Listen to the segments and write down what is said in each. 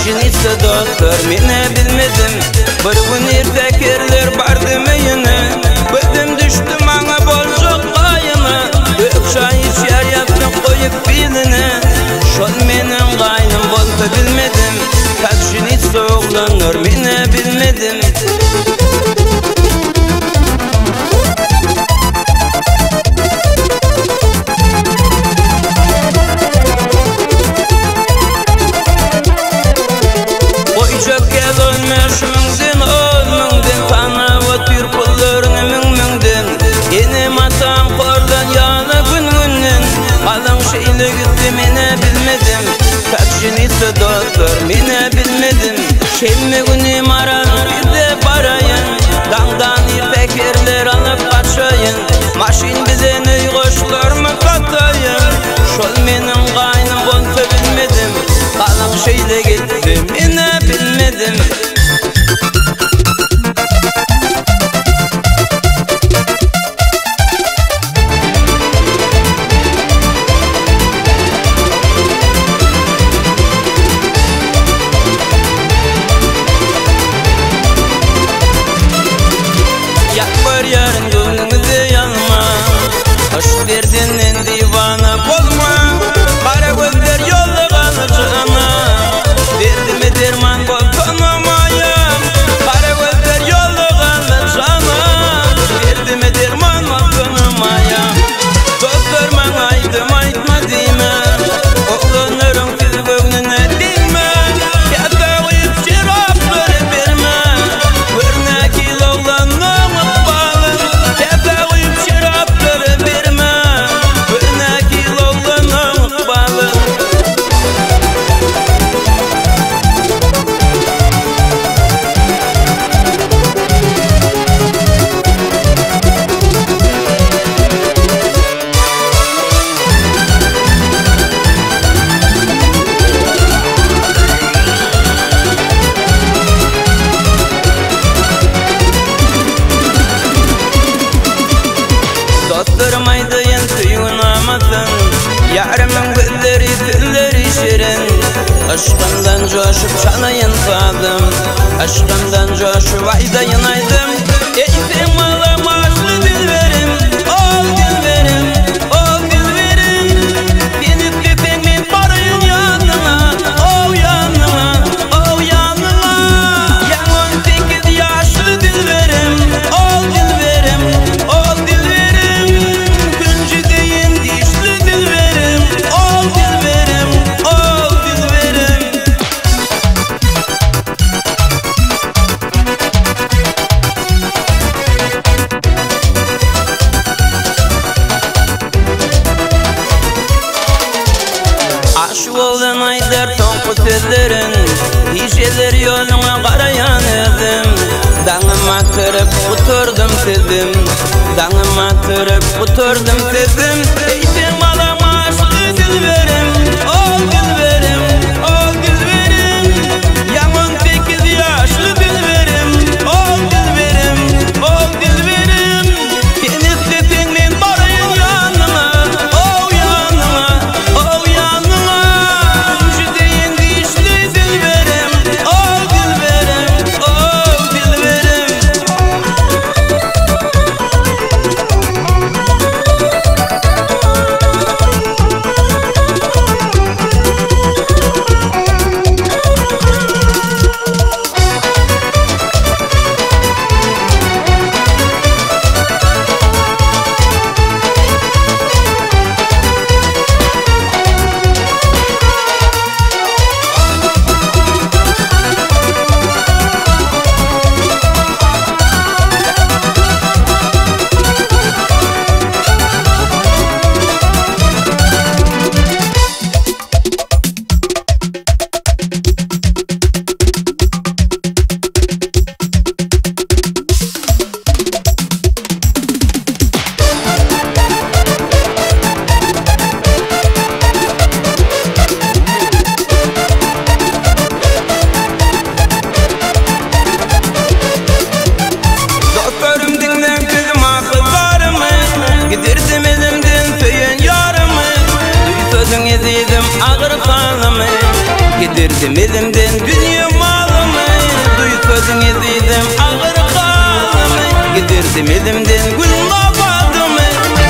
Kaçın ise doktor mine bilmedim. Bir gün irtekerler bardım yine. Ödüm düştü bana bolcuk kayını. Ökşay içer yaptım koyup biline. Şol menin kaynım bolsa bilmedim. Kaçın ise oğlanır mine bilmedim. Doktor mine bilmedim. Şemme günüm aran bir de barayın. Dağdan ipekerler alıp kaçayın. Maşin bilen uygoşlar mı katayın. Şol menin kaynım bolsa bilmedim. Kalın şeyle gittim mine bilmedim. Yarın gönlünüzü yanma. Hoş derdinin divana olma. Kara gözler yolda kalacağına. Derdime derman bol tanımayım. Kara gözler yolda kalacağına. Derdime derman bol tanımayım. Doktor bana aydım aytma deyme. Oğlanırım siz gönlüne deyme. Yada uyup şirapları verme. Örnek il oğlanım. Durmaydıyan suyunamadın. Yarımın gülleri tülleri şirin. Aşkımdan coşup çalayın sadım. Aşkımdan coşup aydayın aydım. Eğitim alım aşlı dilverim. Ol dilverim, ol dilverim. Beni tüpenmin barayın yanına. O yanına, o yanına. Yan 18 yaşlı dilverim. Ol dilverim, ol dilverim. Güncü deyin dişli dilverim. Ol dilverim, ol dilverim. Aşık olan aydar tonku sözlerin. Hişeler yoluna karayan edim. Dağıma tırıp oturdum sedim. Dağıma tırıp oturdum sedim. Eğitim alama aşkı dilverim. Ol dilverim, ol dilverim. Yan 18 yaşlı dilverim. Ol dilverim, ol dilverim. Beni sesinmin barayın yanına. O yanına, o yanına. Güncü deyin dişli dilverim. Ol dilverim, ol dilverim. ağır halımı. Gidirdim elimden dünya malımı, duysaydın ediydim ağır halımı. Gidirdim elimden gül mabadımı,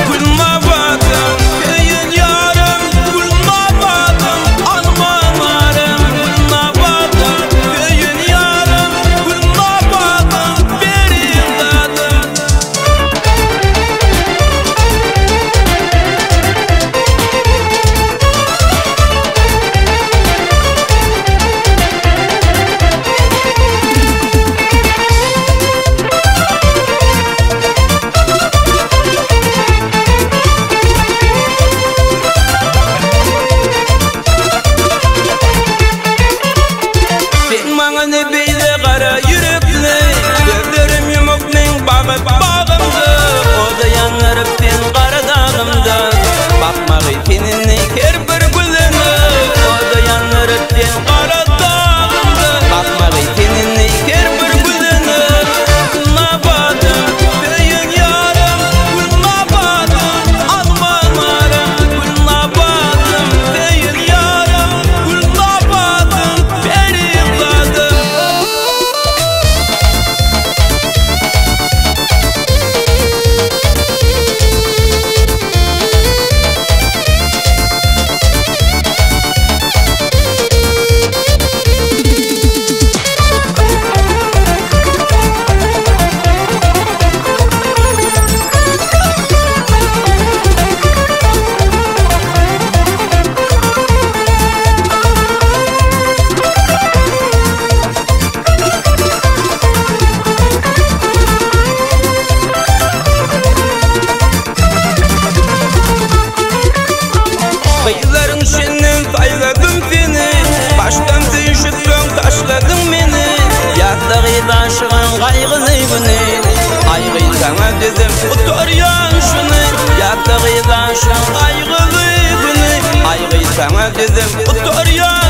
gül mabadım. Köyün yarım gül mabadım, almanlarım gül mabadım. Köyün yarım gül mabadım, berim dadım. Bana beyle kara yürekli, gözlerim yumukmin bağıp bağımdı. O da yanarıp ben kara dağımda, bakmağı seninle her bir gülüne. O da yanarıp ben kara dağımda, bakmağı seninle her bir gülüne. Gülma badım, köyün yarım, gülma badım, almanlarım. Gülma badım, köyün yarım, gülma badım, benim badım. Kıyıların şinin sayladım seni, baştan düşüp taşladın beni. Yaktağıyla aşığın kaygılı günü, aygı sana dedim otur yanşını. Yaktağıyla aşığın kaygılı günü, aygı sana dedim otur yanşını.